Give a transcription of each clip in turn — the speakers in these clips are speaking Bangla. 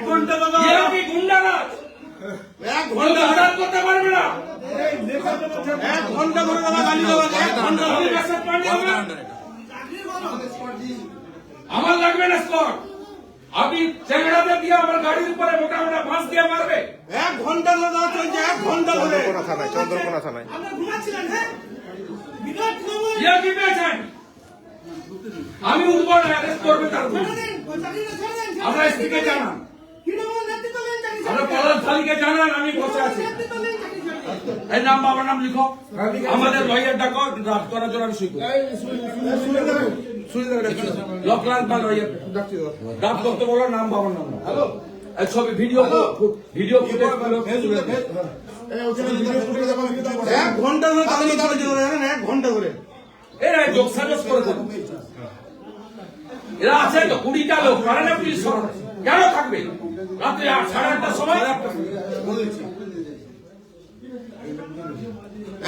ঘন্টা দাদা কি গুন্ডারাজ 1 ঘন্টা হঠাৎ করতে পারবে না 1 ঘন্টা ধরে দাদা গালি দেওয়া 1 ঘন্টা আমি ধরে মেসেজ পাঠিয়ে হবে আমার লাগবে না স্কট আপনি চ্যাংড়াতে দিয়ে আমার গাড়ির উপরে মোটা মোটা বাঁশ দিয়ে মারবে 1 ঘন্টা ধরে দাদা চলছে 1 ঘন্টা ধরে চন্দ্রকোনা থানায় আমরা ঘুমাচ্ছিলাম হ্যাঁ বিরাট কি পেয়েছেন আমি উঠবো না অ্যারেস্ট করবে তার আমরা স্ত্রীকে জানান আমরা পলাশ থালিকে জানান আমি বসে আছি এই নাম বাবার নাম লিখো আমাদের লয়ার ডাকো ড্রাফট করার জন্য আমি লকলাল বা লয়ার ড্রাফট করতে বলো নাম বাবার নাম হ্যালো ছবি ভিডিও ফুটেজ 1 ঘন্টা ধরে গালি চলছে জানেন 1 ঘন্টা ধরে এরা যোগসাজস করে দেবে এরা আছে তো 20টা লোক পারে না পুলিশ কেন থাকবে রাত্রে 8:30টার সময়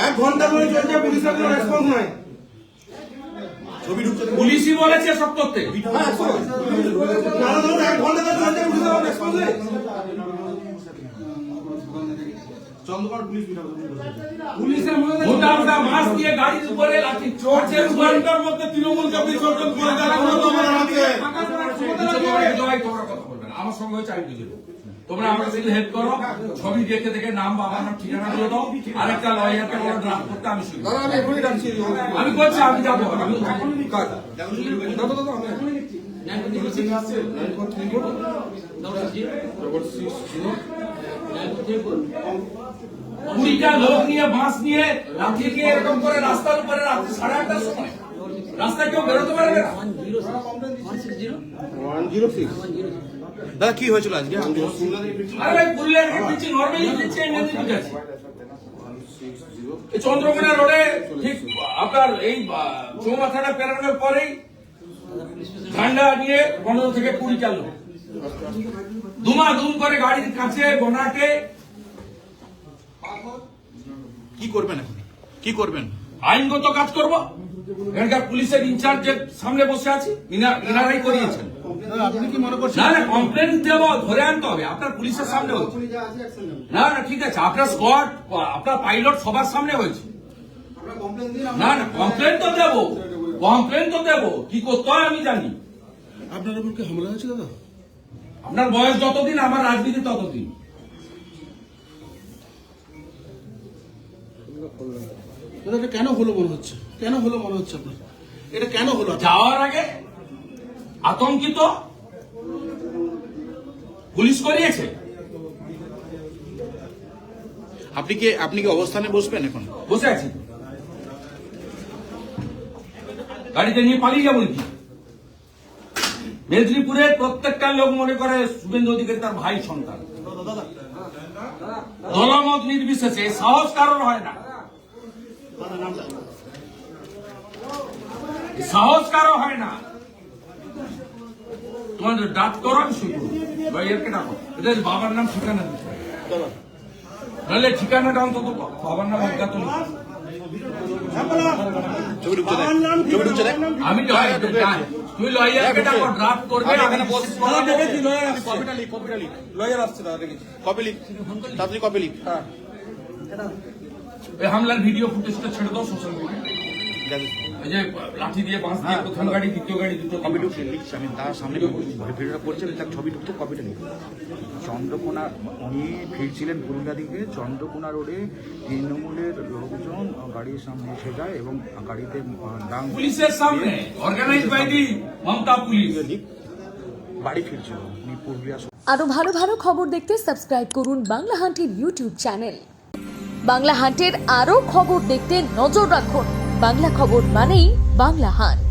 1 ঘন্টা ধরে চলছে পুলিশের কোনো রেসপন্স নাই পুলিশই বলেছে সব করতে দাদা ধরুন 1 ঘন্টা ধরে চলছে পুলিশের রেসপন্স নেই পুলিশের মোটা মোটা মাছ দিয়ে গাড়ির উপরে লাঠি চড়ছে ঘন্টার মধ্যে তৃণমূলকে বিসর্জন করে আমার সঙ্গে হয়েছে আমি বুঝে তোমরা আমার সাথে হেল্প করো ছবি দেখে দেখে নাম বাবার নাম ঠিকানা দিয়ে দাও আরেকটা লয়ারকে আমরা ড্রাফট করতে আমি শুনি আমি এখনই ডাকছি আমি করছি আমি যাবো আমি কুড়িটা লোক নিয়ে বাঁশ নিয়ে লাঠি নিয়ে এরকম করে রাস্তার উপরে রাত্রি 8:30টার সময় রাস্তায় কেউ বেরোতে পারবে না 106 দাদা কি হয়েছিল আজকে আরে ভাই পুরুলিয়ার দিচ্ছি নর্মালি দিচ্ছি এমনি বুঝাচ্ছি এই চন্দ্রকোনা রোডে ঠিক আপনার এই চৌমাথাটা পেরানোর পরেই ঠান্ডা নিয়ে 15 থেকে 20টা লোক দুম করে গাড়ির কাছে বনাটে কি করবেন এখন কি করবেন আইনগত কাজ করব এখানকার পুলিশের ইনচার্জের সামনে বসে আছি ইনারাই করিয়েছেন আপনি কি মনে করছেন না না কমপ্লেন দেবো ধরে আনতে হবে আপনার পুলিশের সামনে হচ্ছে না না ঠিক আছে আপনার স্কোয়াড আপনার পাইলট সবার সামনে হয়েছে না না কমপ্লেন তো দেবো কি করতে হয় আমি জানি আপনার উপর কি হামলা হয়েছে দাদা আপনার বয়স যতদিন আমার রাজনীতি ততদিন দাদা এটা কেন হলো মনে হচ্ছে আপনার এটা কেন হলো যাওয়ার আগে আতঙ্কিত পুলিশ করিয়েছে আপনি কি অবস্থানে বসবেন এখন বসে আছি গাড়িতে নিয়ে পালিয়ে যাবো নাকি মেদিনীপুরের প্রত্যেকটা লোক মনে করে শুভেন্দু অধিকারী তার ভাই সন্তান দলমত নির্বিশেষে সাহস কারণ হয় না সাহস কারো হয় না তোমাদের ডাক করো আমি শুরু লয়ারকে ডাকো এদের বাবার নাম ঠিকানা দিতে নাহলে ঠিকানাটা অন্তত বাবার নাম অজ্ঞাত আমি তুই লয়ারকে ডাকো ড্রাফট করবে লয়ার আসছে দাদা দেখেছি কপি লিখ তাড়াতাড়ি কপি লিখ এই হামলার ভিডিও ফুটেজটা ছেড়ে দাও সোশ্যাল মিডিয়ায় এই যে লাঠি দিয়ে বাঁশ দিয়ে প্রথম গাড়ি দ্বিতীয় গাড়ি দুটো কপি ঢুকছে লিখছি আমি তার সামনে ভিডিওটা করছি তার ছবি ঢুকতে কপিটা লিখ চন্দ্রকোনা উনি ফিরছিলেন পুরুলিয়া দিকে চন্দ্রকোনা রোডে তৃণমূলের লোকজন গাড়ির সামনে এসে যায় এবং গাড়িতে পুলিশের সামনে organise by the Mamata police বাড়ি ফিরছিল উনি পুরুলিয়া। আরো ভালো ভালো খবর দেখতে সাবস্ক্রাইব করুন বাংলা হান্টের ইউটিউব চ্যানেল। বাংলা হান্টের আরো খবর দেখতে নজর রাখুন। বাংলা খবর মানেই বাংলা হান্ট।